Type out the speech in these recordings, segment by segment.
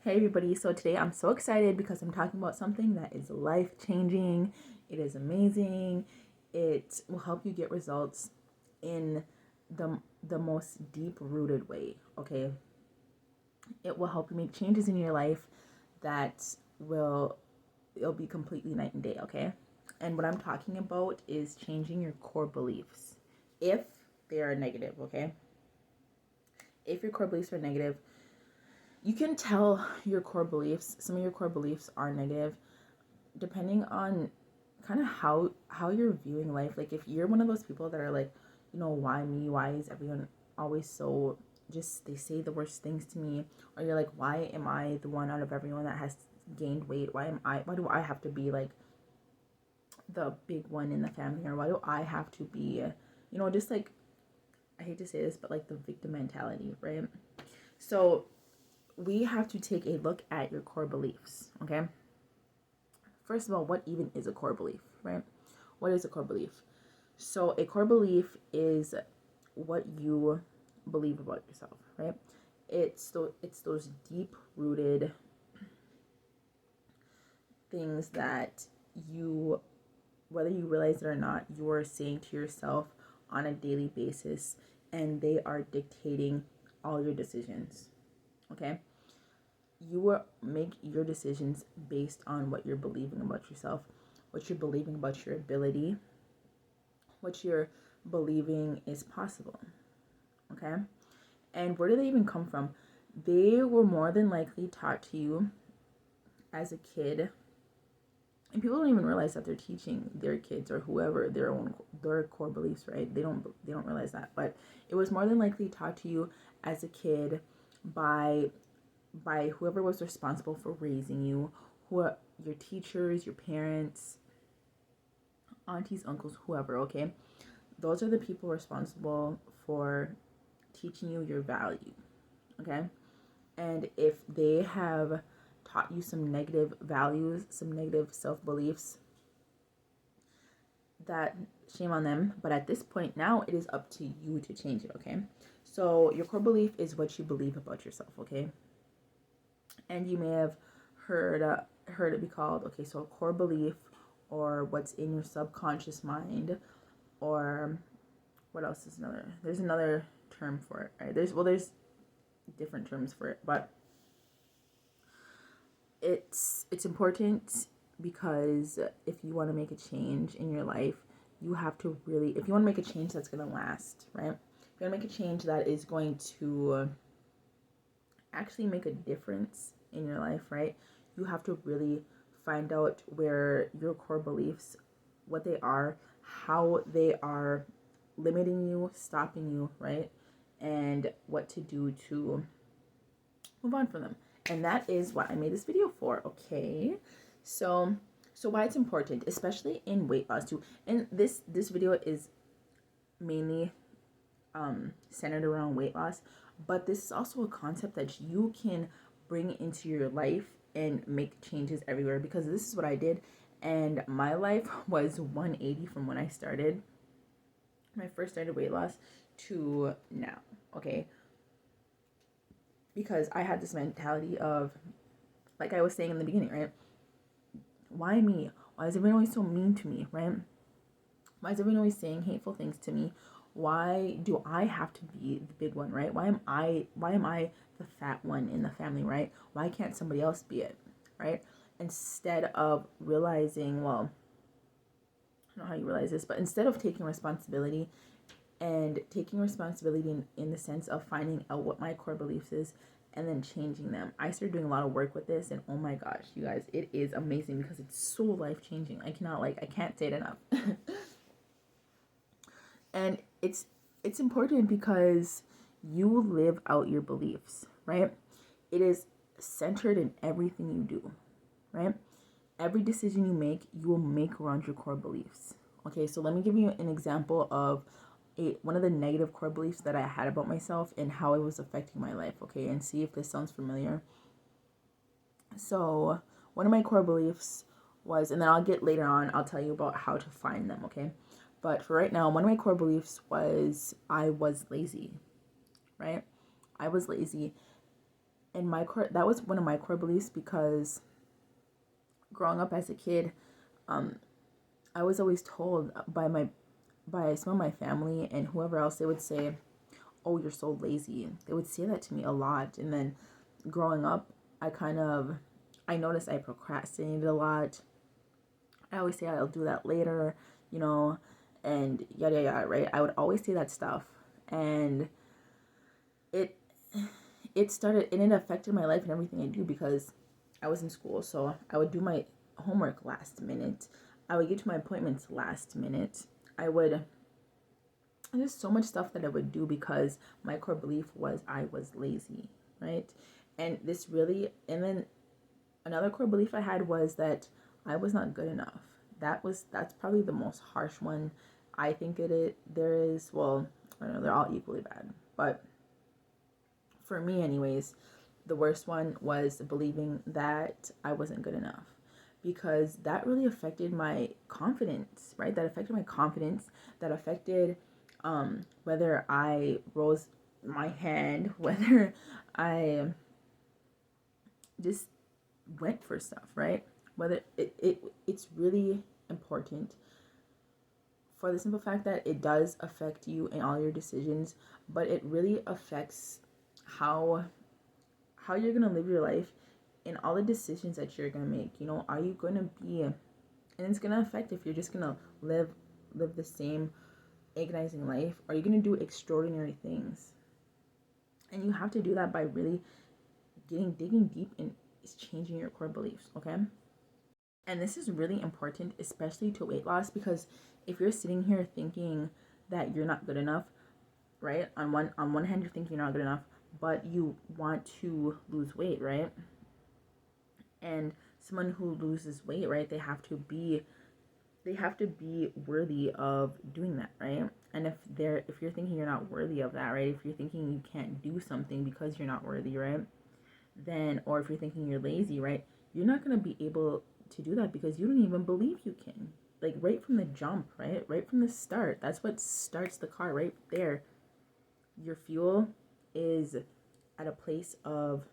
Hey everybody, so today I'm so excited because I'm talking about something that is life changing. It is amazing. It will help you get results in the most deep rooted way, okay? It will help you make changes in your life that will it'll be completely night and day, okay? And what I'm talking about is changing your core beliefs if they are negative, okay? If your core beliefs are negative, you can tell your core beliefs, some of your core beliefs are negative depending on kind of how you're viewing life. Like if you're one of those people that are like, why me? Why is everyone always so just they say the worst things to me? Or you're like, why am I the one out of everyone that has gained weight? Why do I have to be like the big one in the family? Or why do I have to be just like, I hate to say this, but like the victim mentality, right? So we have to take a look at your core beliefs, okay? First of all, what even is a core belief, right? What is a core belief? So a core belief is what you believe about yourself, right? It's those deep rooted things that you, whether you realize it or not, you are saying to yourself on a daily basis, and they are dictating all your decisions, okay? You will make your decisions based on what you're believing about yourself, what you're believing about your ability, what you're believing is possible. Okay? And where do they even come from? They were more than likely taught to you as a kid. And people don't even realize that they're teaching their kids or whoever their core beliefs, right? They don't realize that. But it was more than likely taught to you as a kid by whoever was responsible for raising you, your teachers, your parents, aunties, uncles, whoever, okay? Those are the people responsible for teaching you your value, okay? And if they have taught you some negative values, some negative self-beliefs, that shame on them. But at this point now, it is up to you to change it, okay? So your core belief is what you believe about yourself, okay? And you may have heard it be called, okay, so a core belief, or what's in your subconscious mind, or what else is there's another term for it, right? There's different terms for it, but it's important because if you want to make a change in your life, you have to really, if you want to make a change that's going to last, right? If you want to make a change that is going to actually make a difference in your life, right? You have to really find out where your core beliefs, what they are, how they are limiting you, stopping you, right? And what to do to move on from them. And that is what I made this video for, okay? So why it's important, especially in weight loss too. And this video is mainly centered around weight loss, but this is also a concept that you can bring into your life and make changes everywhere, because this is what I did, and my life was 180 from when I first started weight loss to now, okay? Because I had this mentality of, like I was saying in the beginning, right? Why me? Why is everyone always so mean to me, right? Why is everyone always saying hateful things to me? Why do I have to be the big one, right? Why am I the fat one in the family, right? Why can't somebody else be it, right? Instead of realizing, well, I don't know how you realize this, but instead of taking responsibility in the sense of finding out what my core beliefs is and then changing them, I started doing a lot of work with this, and oh my gosh, you guys, it is amazing because it's so life changing. I can't say it enough. And it's important because you live out your beliefs, right? It is centered in everything you do, right? Every decision you will make around your core beliefs. Okay, so let me give you an example of one of the negative core beliefs that I had about myself and how it was affecting my life, okay? And see if this sounds familiar. So one of my core beliefs was, and then I'll tell you about how to find them, okay? But for right now, one of my core beliefs was I was lazy, right? I was lazy. And that was one of my core beliefs, because growing up as a kid, I was always told by some of my family and whoever else, they would say, "Oh, you're so lazy." They would say that to me a lot. And then growing up, I noticed I procrastinated a lot. I always say I'll do that later, you know, and yada yada, right? I would always say that stuff, and it it started, and it affected my life and everything I do, because I was in school, so I would do my homework last minute. I would get to my appointments last minute. I would There's so much stuff that I would do because my core belief was I was lazy, right? And then another core belief I had was that I was not good enough. That's probably the most harsh one. I think there is, well, I don't know, they're all equally bad, but for me anyways, the worst one was believing that I wasn't good enough, because that really affected my confidence, right? That affected my confidence. That affected whether I rose my hand, whether I just went for stuff, right? Whether it's really important, for the simple fact that it does affect you in all your decisions, but it really affects how you're gonna live your life and all the decisions that you're gonna make. You know, are you gonna be, and it's gonna affect if you're just gonna live the same agonizing life. Are you gonna do extraordinary things? And you have to do that by really digging deep and changing your core beliefs, okay? And this is really important, especially to weight loss, because if you're sitting here thinking that you're not good enough, right? On one hand, you're thinking you're not good enough, but you want to lose weight, right? And someone who loses weight, right, they have to be worthy of doing that, right? And if you're thinking you're not worthy of that, right? If you're thinking you can't do something because you're not worthy, right? Then, or if you're thinking you're lazy, right? You're not going to be able to do that because you don't even believe you can. Like right from the jump, right? Right from the start. That's what starts the car right there. Your fuel is at a place of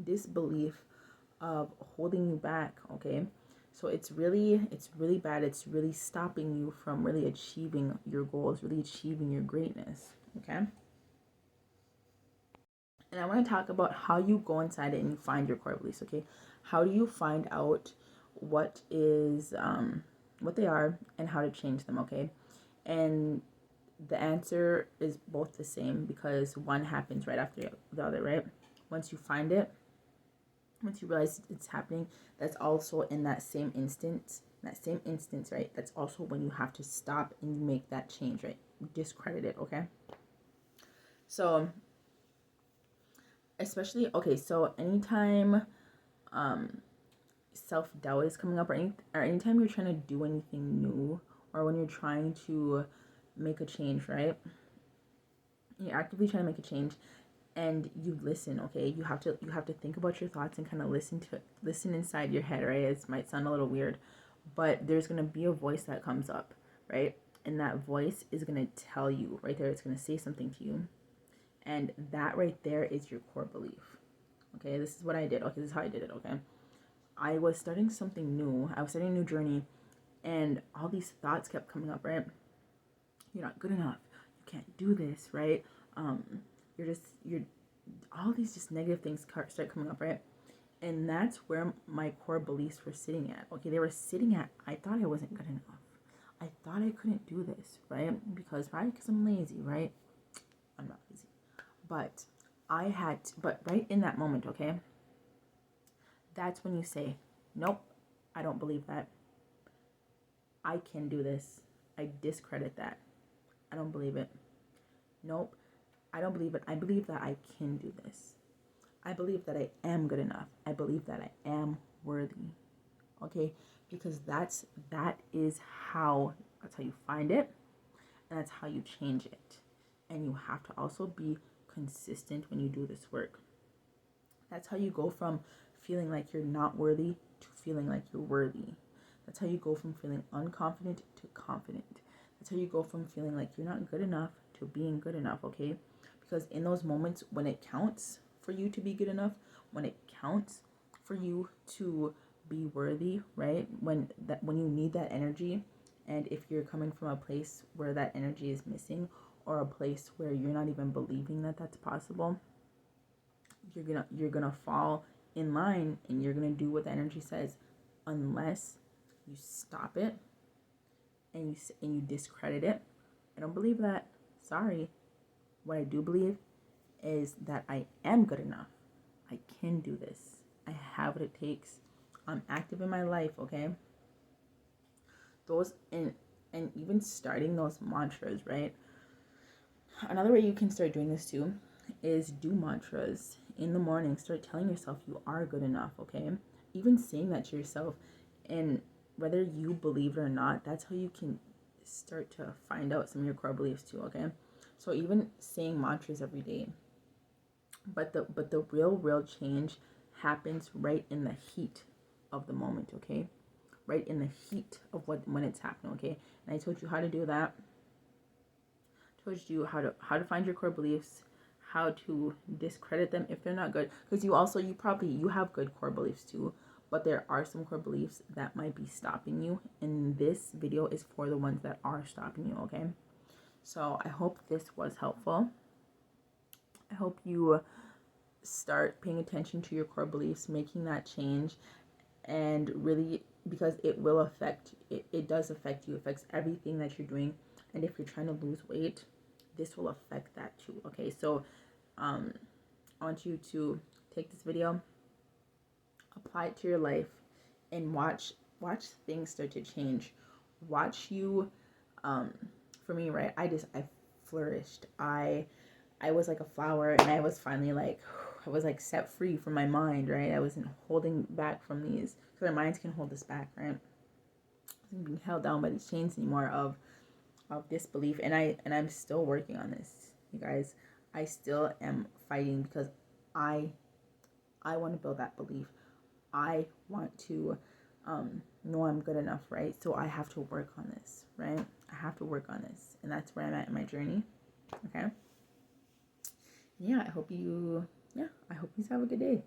disbelief, of holding you back, okay? So it's really bad. It's really stopping you from really achieving your goals, really achieving your greatness, okay? And I want to talk about how you go inside it and you find your core beliefs, okay? How do you find out what they are and how to change them, okay? And the answer is both the same, because one happens right after the other, right? Once you find it, once you realize it's happening, that's also in that same instance, right? That's also when you have to stop and you make that change, right? Discredit it, okay? So, especially, okay, so anytime self-doubt is coming up, or anytime you're trying to do anything new, or when you're trying to make a change, right? You're actively trying to make a change, and you listen, okay? You have to think about your thoughts and kind of listen inside your head, right? It might sound a little weird, but there's going to be a voice that comes up, right? And that voice is going to tell you right there, it's going to say something to you, and that right there is your core belief. Okay, this is what I did. Okay, this is how I did it. Okay, I was starting something new. I was starting a new journey, and all these thoughts kept coming up, right? You're not good enough. You can't do this, right? You're all these just negative things start coming up, right? And that's where my core beliefs were sitting at. Okay, they were sitting at, I thought I wasn't good enough. I thought I couldn't do this, right? Because I'm lazy, right? I'm not lazy. But but right in that moment, okay? That's when you say, nope, I don't believe that. I can do this. I discredit that. I don't believe it. Nope, I don't believe it. I believe that I can do this. I believe that I am good enough. I believe that I am worthy. Okay? Because that is that's how you find it, and that's how you change it. And you have to also be consistent when you do this work. That's how you go from feeling like you're not worthy to feeling like you're worthy. That's how you go from feeling unconfident to confident. That's how you go from feeling like you're not good enough to being good enough, okay? Because in those moments when it counts for you to be good enough, when it counts for you to be worthy, right? When you need that energy, and if you're coming from a place where that energy is missing, or a place where you're not even believing that that's possible, you're gonna fall in line, and you're gonna do what the energy says, unless you stop it and you discredit it. I don't believe that. Sorry. What I do believe is that I am good enough. I can do this. I have what it takes. I'm active in my life, okay? Those and even starting those mantras, right? Another way you can start doing this too is do mantras in the morning. Start telling yourself you are good enough, okay? Even saying that to yourself, and whether you believe it or not, that's how you can start to find out some of your core beliefs too, okay? So even saying mantras every day. But the real change happens right in the heat of the moment, okay? Right in the heat of when it's happening, okay? And I told you how to do that. Told you how to find your core beliefs, how to discredit them if they're not good, because you have good core beliefs too, but there are some core beliefs that might be stopping you, and this video is for the ones that are stopping you, okay? So I hope this was helpful. I hope you start paying attention to your core beliefs, making that change, and really, because it will affect it does affect you, affects everything that you're doing. And if you're trying to lose weight, this will affect that too, okay? So I want you to take this video, apply it to your life, and watch things start to change. Watch you for me, right? I flourished. I was like a flower, and I was finally like, I was like set free from my mind, right? I wasn't holding back from these, because our minds can hold us back, right? I wasn't being held down by these chains anymore of disbelief, and I'm still working on this, you guys. I still am fighting, because I want to build that belief. I want to know I'm good enough, right? So I have to work on this, right? I have to work on this, and that's where I'm at in my journey, okay? I hope you have a good day.